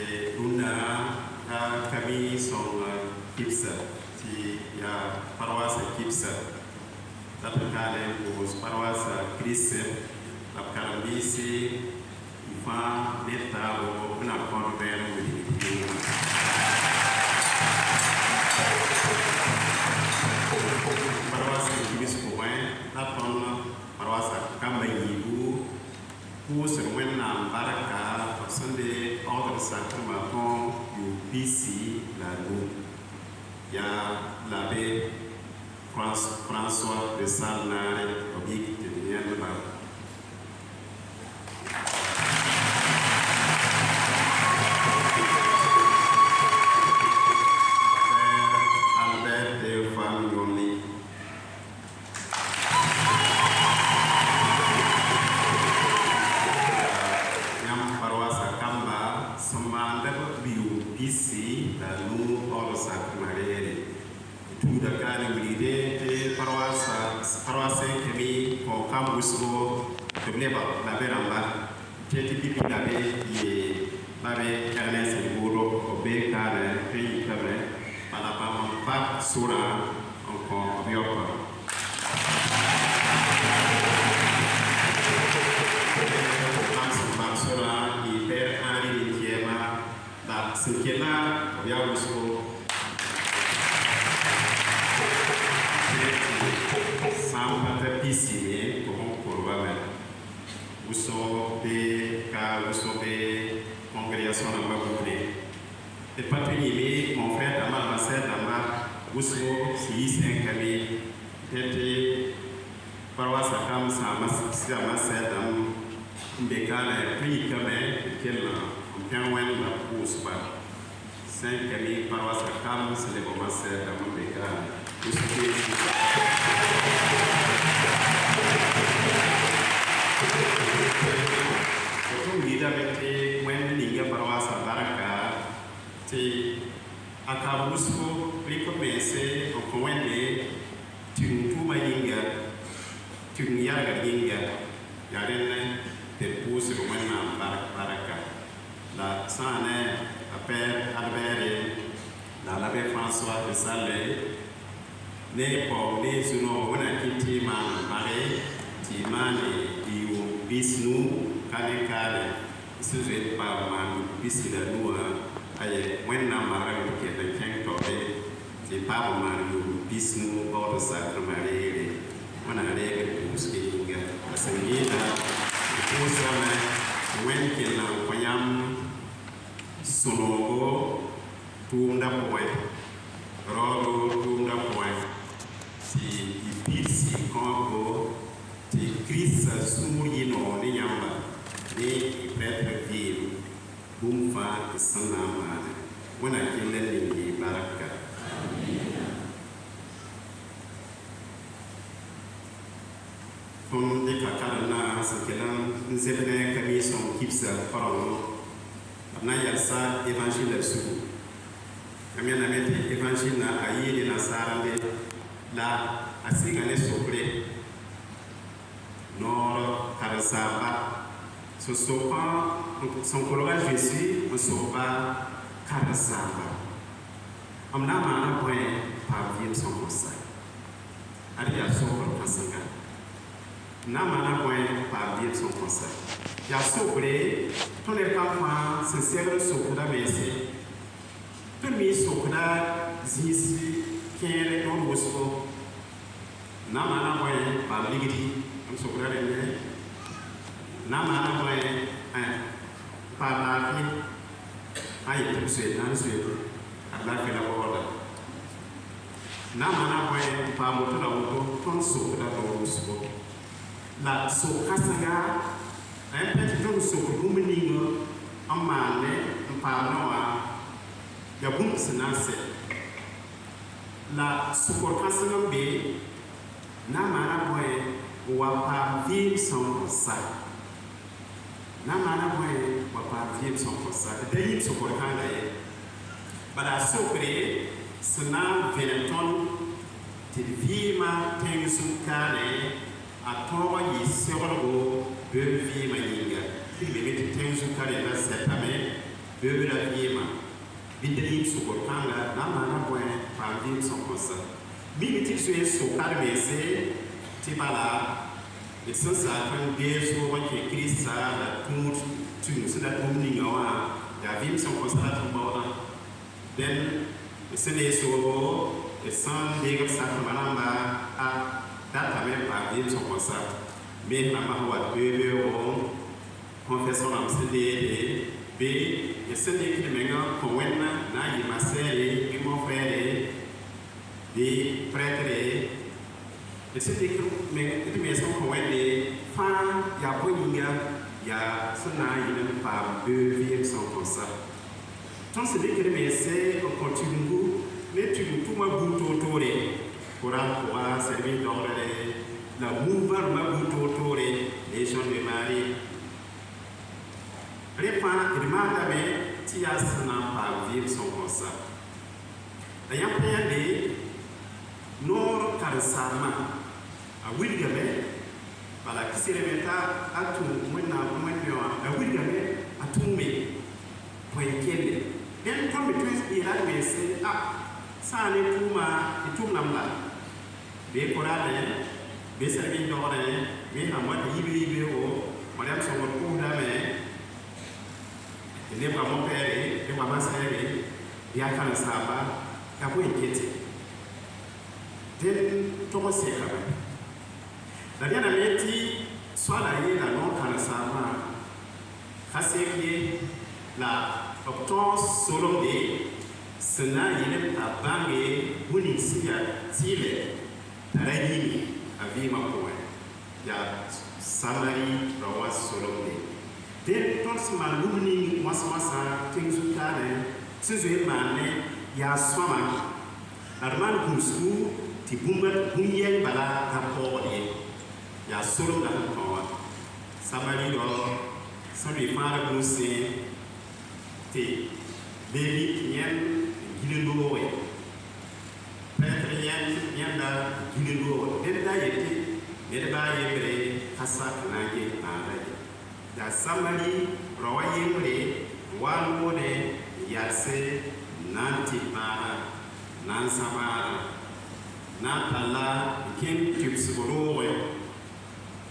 et Luna a Camille son Kipsa, qui y a paroisse Kipsa, la Pacale pour paroisse Christ, la Carambisi, il fa l'État ou una converne paroisse Kibis pour la paroisse Kambayibu, pour ce moment Baraka, personne de ordre sacrement du BC, la Lou. Il y a l'abbé François de Salnare, oblique de venir de là. Albert de Famioli. Yam paroisse Kamba, Samba, Biu, ici, la Lou, hors sacré. Tout le cas de l'idée de paroisse Kemi, pour Cambusco, de Bleba, la Beramba, Teti Pipi Labe, et Labe Ernest et Bouro, Obé Kare, Pays Cabre, Palapam, Pak Sura, encore Biopa. Sura, il perd Henri Nikiema, la Sinkela, Biabusco. Samba piscine pour Babel. Vous savez que congrégation n'a pas voulu. Et pas fini, mon frère Dama, ma sœur Dama, vous savez si c'est un camion, était paroisse à Cam, ça ma sœur Dama, Bécane, puis Camé, qu'elle a un point la pousse pas. 5 camions, paroisse à Cam, c'est les moments sœur Dama Bécane. Surtout l'idée when liga paroisse Baraka, c'est à Kabusco, précommensé au coin de Tuma Yinga, Tunyaga Yinga, Yarene, de pousse au moins Baraka. La Sane, la Père Albert, l'abbé François de Salé. Ne pour les souvenirs, on a quitté ma marée, Timane, Dio, Bisnou, Kale, ce n'est pas ma piscine à nous, aïe, when n'a marre qui est de 5 torrés, c'est pas ma Bisnou, hors de sacre marée, on a les bousquets, la Seigneur, pour ça, when qu'il a voyam, sonoro, tout d'un point, rodo, tout d'un point. Si il Congo, si Christ Soumouino, les Yamba, les prêtres villes, Boumfa et Sanama, on a quitté Baraka. Comme des cacarana, c'est que là, nous avons Camille son Kipsa, pardon, on a Yalsa, évangile de Sou. Camille a mis évangile à Aïe et Nassarande. La asigane sokre nord Karasaba ce sopa son collègue Jésus on sopa Karasaba amna mana point par vie son conseil aria sokre kasanga na mana point par vie son conseil ya sokre ton est pas c'est sérieux sokra merci tout mis sokra zizi kere non bosco namana boy pa ligidi am sokra de namana boy pa la fi ay tout c'est dans ce Allah fait la parole namana boy pa moto la moto ton sokra do bosco la sokra sanga un petit don sokra buminingo amane pa noa ya bum sinase la supportation B, Namana boy, wapa vivre sans conseil. Namana boy, wapa vivre sans conseil. D'ailleurs, supportant d'ailleurs. Bada sopre, sena veneton, te vima tengzukane, a towa yi sergo, be vima yinga. Il me met tengzukane la cette année, bebe la viema bidrim sukor kanga na mana bwen pa vim son konsa mi bitik so karmese ti bala it sansa kan beso wanke krista la tumut tu sida tumni ngawa ya vim son konsa tumba then sene so san dega sa malamba a data me pa vim son konsa me na ma wa bebe o confession am sede be sene ki menga ko wenna na yi masere ki mo frère de prêtre sene ki menga ti me so ko wende fa ya boyinga ya sona yi pa bebe son konsa tant c'est que mais c'est on continue mais tu tout ma bouto tore pour avoir servir dans la mouvement ma bouto tore les gens de Marie repa demanda me ti asna pa vivre son consa ayam pende nor karsama a wilgame bala kiserementa atu mwenna mwenyo a wilgame atume poyekele den ton between ira me say sane tuma itum namla be korale be serbi dore be na mo yibe o madam so ko da me ne ba mon père ne ba ma sere ya kan saba ka ko inkete den to ko se ka da yana meti swala ye la non kan saba khaseki la Octobre Solomé, Sena Yelem a Bangé, Bunisia, Tile, Rayini, Avima Poe, Ya Samari, Rawa Solomé. Then Tonsman Lumini, Masmasa, Tingsukane, Tizue Mane, Ya Swama, Arman Gusku, Tibumba, Bunye Bala, Tapore, Ya Solom Poa, Samari, Sami Fara Gusse. David Yan Gilendo, Petre Yan da Gilendo, then diet, thereby every Hassak Nagi Nara. Da Samari, Roy, one more day, Yase, Nanti Para, Nansabara, Natala, King Tupsuro,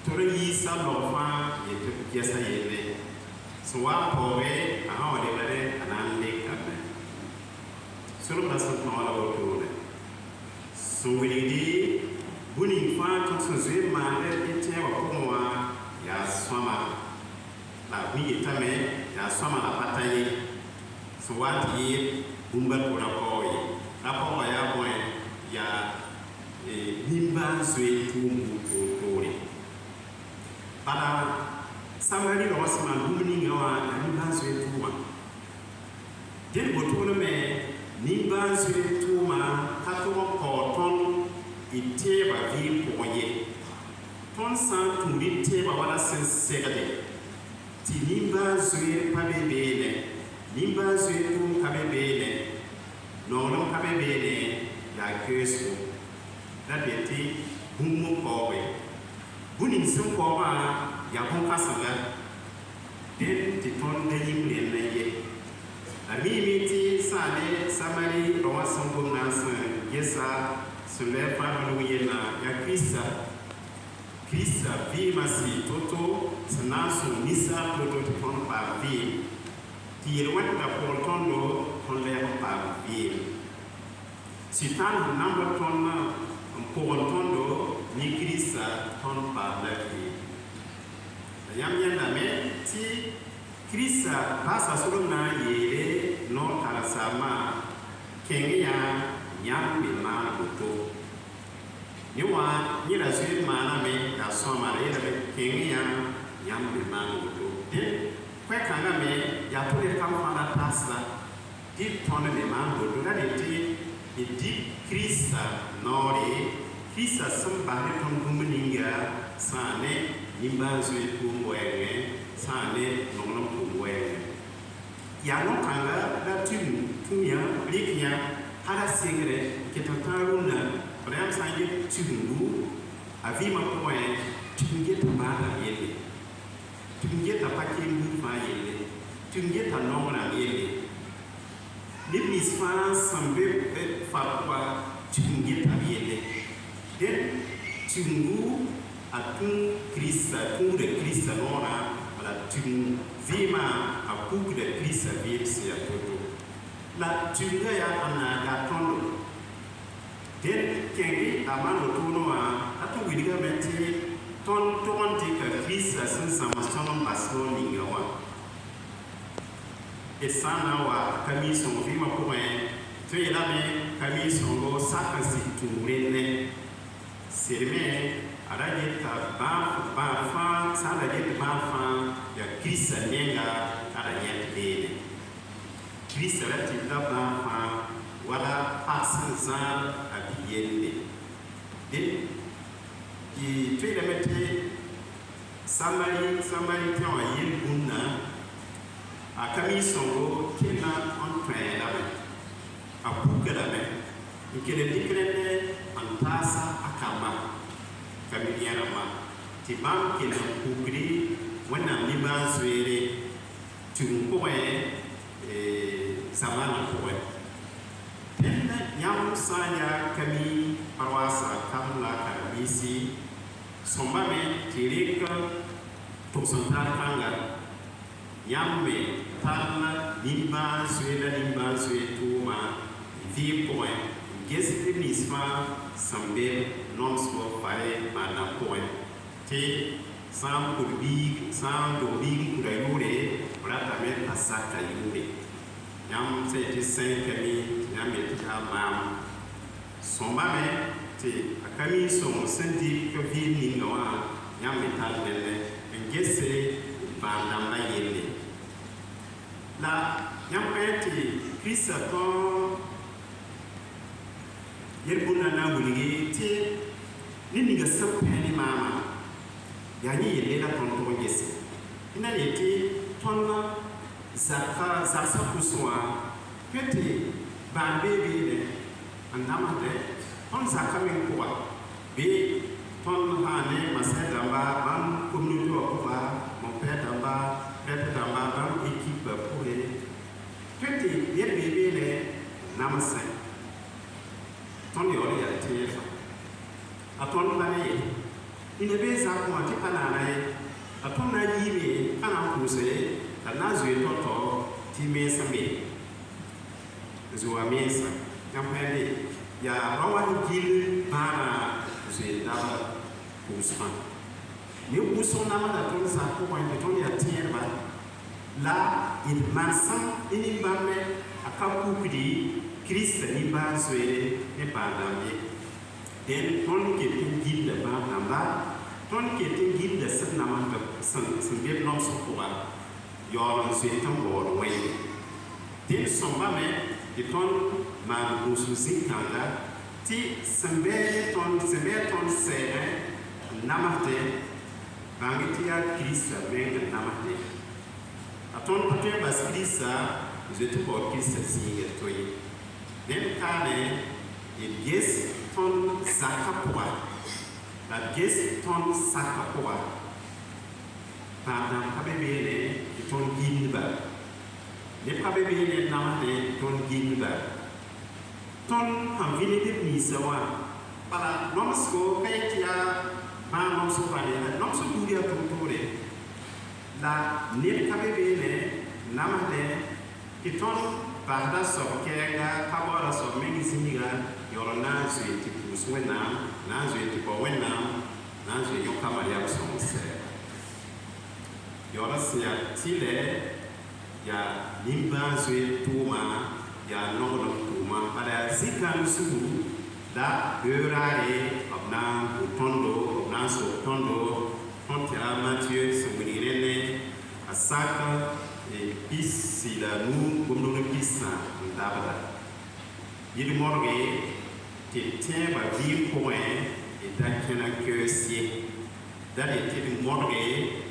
Tori Salofa, Yesa. So what poe how they were an lake at me. So doesn't know about to so we did winning far to swim man in Tewa ya swama la we tame ya swama la pataye. So what ye Bumba Purapoy, Rapo ya boy ya Nimba Sweet to Para Somebody was my moving and Nimbans with Tuma. Then Botuna me, Nimbans with Tuma, Kato Porton, Iteba V. Poye. Ton San to read Teba what I said Saturday. Ti Nimbans with Pabebele, Nimbans with Tum Pabebele, no Pabebele, like Curse. That be Bumu Powe. Bunin some Pova. Ya bon kasanga den ti ton de yimle na ye ami miti sane samari rowa songo na san yesa sule fa no yena ya krista vi masi toto sanaso nisa toto ti ton pa vi ti yelwa ta por tondo ton le pa vi sitan number ton na por tondo ni krista ton pa la vi Yam me ti Krista pasa solo na ye no karasama Kenya yam me ma buto Niwa ni la sui mana me da soma le Kenya yam me ma buto kwe kanga me ya pole kamfana pasa di tone me ma buto na de ti Krista nori Krista samba ne ton gumuninga sane Nimbanzo kumwenge sane nono kumwenge ya no kanga da tumya liknya hada singre kitataruna Braham sanje tungu avima poe tunge tabana yele tunge tapake mbufa yele tunge ta nongna yele libis fa sambe farwa tunge ta yele den tungu atun krista tung de krista nora ala tung vima a tung de krista vipsi a toto la tunga ya ana ga tondo den kengi amano tono a atu widiga meti ton tonti ka krista sin sama sono basno ningawa esana wa kami son vima poen tu ela me kami son go sakansi tumrene serme araje ta ba fa sala je ba fa ya krista nenga ara yet dele krista lati da ba fa wala pasan zan abiyende de i tu ela mete samari tan wa yin bunna a kami songo kena on train la me a buga la me ikele dikrene antasa akama kami yara ma ti bam kena kugri wana liba zwere tunkoe samana koe tena nyam sanya kami parwasa kamla karabisi sombame tireka tosantar kanga yamme parla limba zwe tuma vi point gesite misfa sambe nonspo pare mana point te sam kurbi sam do big kurayure rata met asaka yure yam se te senkami yam et amam sombame te akami som sendi ko vi ningawa yam metal nele ngese bandam la yele la yampeti krista ko yerbuna na wuligi ti nini ga sapeni mama yani yele la tonto ngese ina leti tonna zaka kuswa peti bambe bile andama de ton zaka min kuwa be ton hane masada ba ban community ko ba mon père damba ban équipe pour les petit bien bébé les namasa ton yori ya tefa aton pané ine be za ko ati pana na ye aton na yibe ana kuse na zwe toto ti mesa me zuwa mesa kampende ya rawan gil para zwe da kusman ni uso na mada ton sa ko wande ton ya tierba la il mansan ini bamme akapu kudi krista ni ba swere ne badambe den ton ke tin gilda ba namba ton ke tin gilda sat na man san be nom so ko ba yo se tan bo we den somba me de ton ma usu zinkanga ti sembe ton sere namate bangitia krista benga namate aton pate bas krista zetu ko krista singe toyi den kane il yes ton sakapwa la yes ton sakapwa pendant kabebele ton ginba ne kabebele namate ton ginba ton hamvini de misawa para nomsko kaitia ma nom so pale nom so turia tuntore la ne kabebe ne namade kiton parda so kenga kabora so mengizinga yorona zwe tipu swena na zwe tipu wena na zwe yokama ya so se yora sia tile ya nimba zwe tuma ya nono tuma para zika nusu da beurare obna tondo obna so tondo tontera Mathieu Somunirene asaka e pisi la nu comme nous pisa ndabada yidi morgue te temba vi point et dakena que si dali te morgue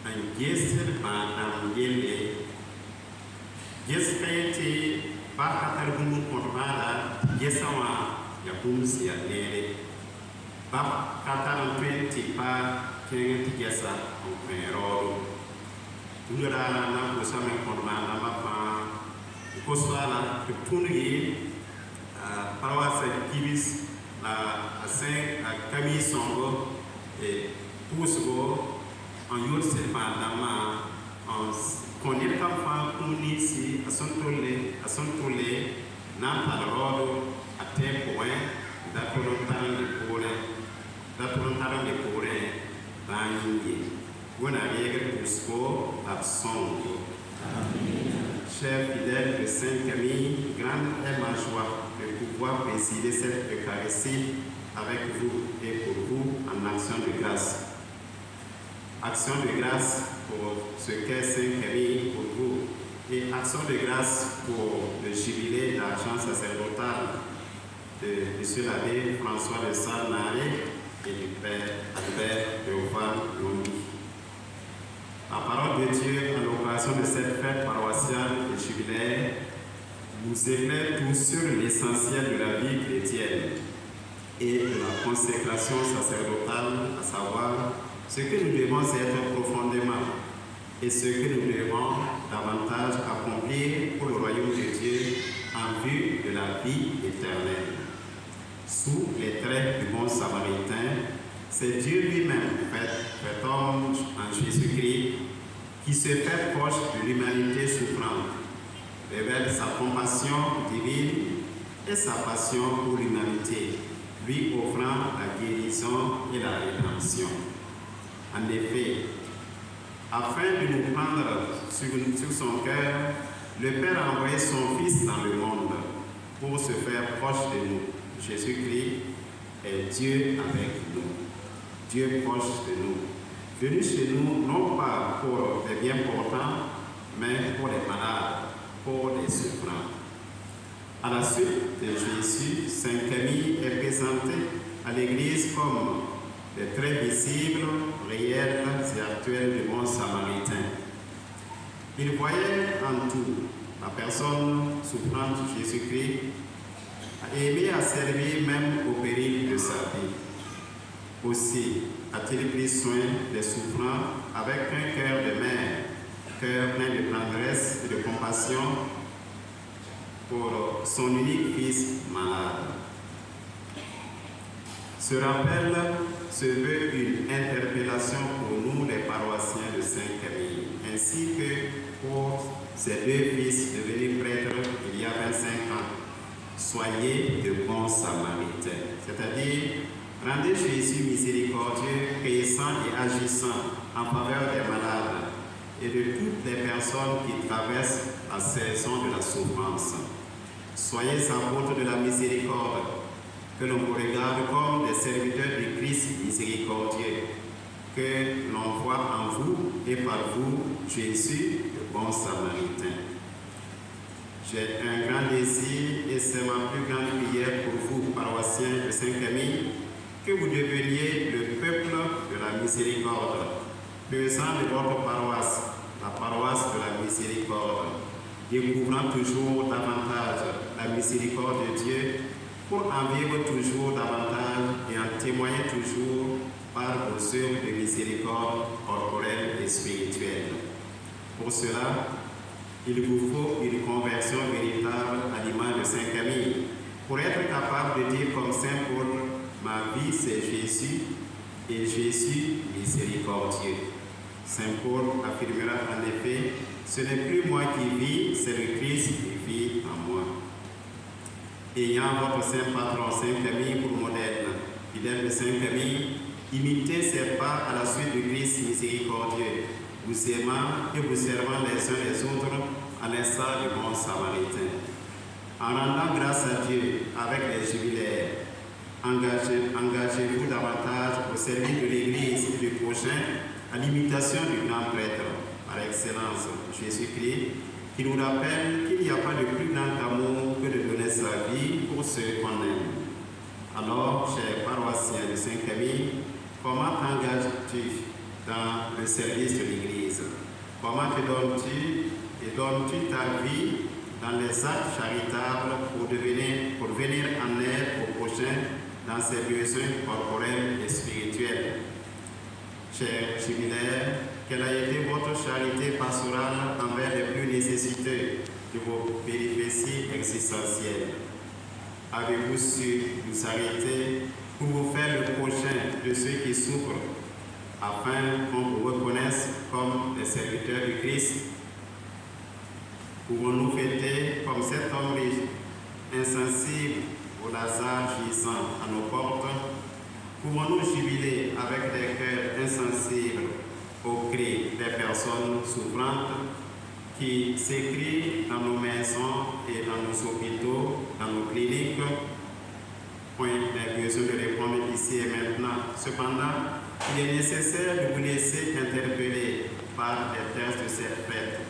an gesel ba am yele geskayete ba hatar bunu korbala gesawa ya kumsi ya nere ba kataran 20 pa kengen tigesa on pero nous avons pour ça même qu'on a pour cela que tout paroisse Kibis à Saint Camille Songo et Pousgo en Yod Sepandama en connaît comme femme pour ici à son tollé n'a pas le rodo à tel point d'apprendre de pourrer dans l'Indie. Vous n'avez que Pousgo absent. Chers fidèles de Sainte-Camille, grande est ma joie de pouvoir présider cette Eucharistie avec vous et pour vous en action de grâce. Action de grâce pour ce qu'est Sainte-Camille pour vous et action de grâce pour le jubilé d'argent sacerdotal de M. l'abbé François de Sales-Naré et du Père Albert Théophane Londi. La parole de Dieu à l'occasion de cette fête paroissiale et jubilaire nous éclaire tous sur l'essentiel de la vie chrétienne et de la consécration sacerdotale, à savoir ce que nous devons être profondément et ce que nous devons davantage accomplir pour le royaume de Dieu en vue de la vie éternelle. Sous les traits du bon samaritain, c'est Dieu lui-même, fait homme en Jésus-Christ, qui se fait proche de l'humanité souffrante, révèle sa compassion divine et sa passion pour l'humanité, lui offrant la guérison et la rédemption. En effet, afin de nous prendre sur son cœur, le Père a envoyé son Fils dans le monde pour se faire proche de nous. Jésus-Christ est Dieu avec nous. Dieu proche de nous, venu chez nous non pas pour les bien portants, mais pour les malades, pour les souffrants. À la suite de Jésus, Sainte Camille est présentée à l'Église comme le très visible, réel et actuel du bon samaritain. Il voyait en tout la personne souffrante de Jésus-Christ, a aimé à servir même au péril de sa vie. Aussi a-t-il pris soin des souffrants avec un cœur de mère, cœur plein de tendresse et de compassion pour son unique fils malade. Ce rappel se veut une interpellation pour nous, les paroissiens de Sainte-Camille, ainsi que pour ses deux fils devenus prêtres il y a 25 ans. Soyez de bons samaritains, c'est-à-dire rendez Jésus miséricordieux, paissant et agissant en faveur des malades et de toutes les personnes qui traversent la saison de la souffrance. Soyez apôtres de la miséricorde, que l'on vous regarde comme des serviteurs du Christ miséricordieux, que l'on voit en vous et par vous Jésus, le bon samaritain. J'ai un grand désir et c'est ma plus grande prière pour vous, paroissiens de Sainte-Camille, que vous deveniez le peuple de la miséricorde, faisant de votre paroisse la paroisse de la miséricorde, découvrant toujours davantage la miséricorde de Dieu pour en vivre toujours davantage et en témoigner toujours par vos œuvres de miséricorde corporelle et spirituelle. Pour cela, il vous faut une conversion véritable à l'image de Sainte Camille, pour être capable de dire comme Saint Paul, ma vie c'est Jésus et Jésus miséricordieux. Saint Paul affirmera en effet, ce n'est plus moi qui vis, c'est le Christ qui vit en moi. Ayant votre Saint Patron Sainte Camille pour modèle, fidèle de Sainte Camille, imitez ses pas à la suite du Christ miséricordieux, vous aimant et vous servant les uns les autres à l'instar du bon samaritain. En rendant grâce à Dieu avec les jubilaires, engagez-vous davantage au service de l'Église et du prochain à l'imitation du grand prêtre, par excellence Jésus-Christ, qui nous rappelle qu'il n'y a pas de plus grand amour que de donner sa vie pour ceux qu'on aime. Alors, chers paroissiens de Sainte-Camille, comment t'engages-tu dans le service de l'Église? Comment te donnes-tu ta vie dans les actes charitables pour venir en aide au prochain dans ses besoins corporels et spirituels? Chers jubilaires, quelle a été votre charité pastorale envers les plus nécessiteux de vos péripéties existentielles? Avez-vous su vous arrêter pour vous faire le prochain de ceux qui souffrent, afin qu'on vous reconnaisse comme des serviteurs du Christ? Pouvons-nous fêter comme cet homme insensible au Lazare gisant à nos portes? Pouvons-nous jubiler avec des cœurs insensibles aux cris des personnes souffrantes qui s'écrient dans nos maisons et dans nos hôpitaux, dans nos cliniques? Point n'est besoin de répondre ici et maintenant. Cependant, il est nécessaire de vous laisser interpeller par les textes de cette fête,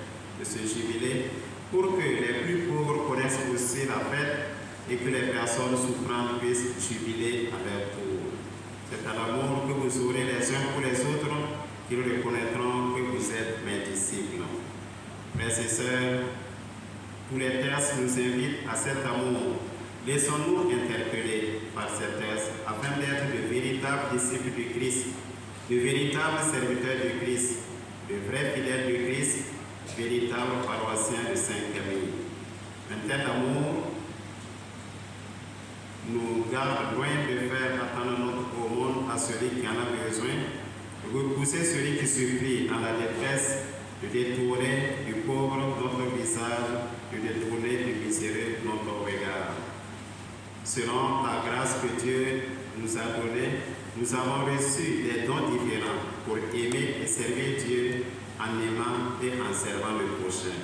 de ce jubilé, pour que les plus pauvres connaissent aussi la fête et que les personnes souffrantes puissent jubiler à leur tour. C'est à l'amour que vous aurez les uns pour les autres qu'ils reconnaîtront que vous êtes mes disciples. Frères et sœurs, tous les textes nous invitent à cet amour. Laissons-nous interpeller par ces textes afin d'être de véritables disciples du Christ, de véritables serviteurs du Christ, de vrais fidèles du Christ, véritables paroissiens de Saint-Camille. Un tel amour nous garde loin de faire attendre notre aumône à celui qui en a besoin, de repousser celui qui supplie dans la détresse, de détourner du pauvre notre visage, de détourner du miséreux notre regard. Selon la grâce que Dieu nous a donnée, nous avons reçu des dons différents pour aimer et servir Dieu en aimant et en servant le prochain.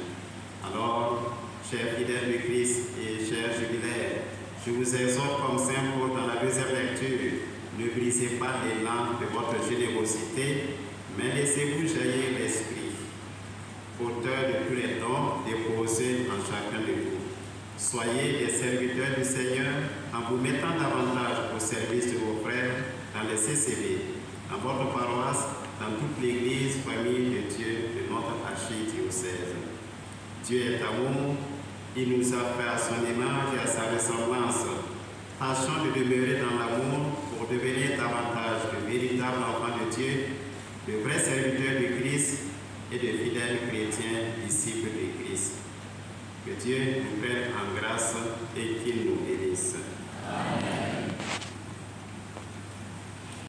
Alors, chers fidèles du Christ et chers jubilaires, je vous exhorte comme Saint Paul dans la deuxième lecture, ne brisez pas l'élan de votre générosité, mais laissez-vous jaillir l'esprit, auteur de tous les dons déposés en chacun de vous. Soyez des serviteurs du Seigneur en vous mettant davantage au service de vos frères dans les CCB, dans votre paroisse, dans toute l'Église, famille de Dieu de notre archidiocèse. Dieu est amour, il nous a fait à son image et à sa ressemblance. Tâchons de demeurer dans l'amour pour devenir davantage de véritables enfants de Dieu, de vrais serviteurs du Christ et de fidèles chrétiens, disciples du Christ. Que Dieu nous prenne en grâce et qu'il nous bénisse. Amen.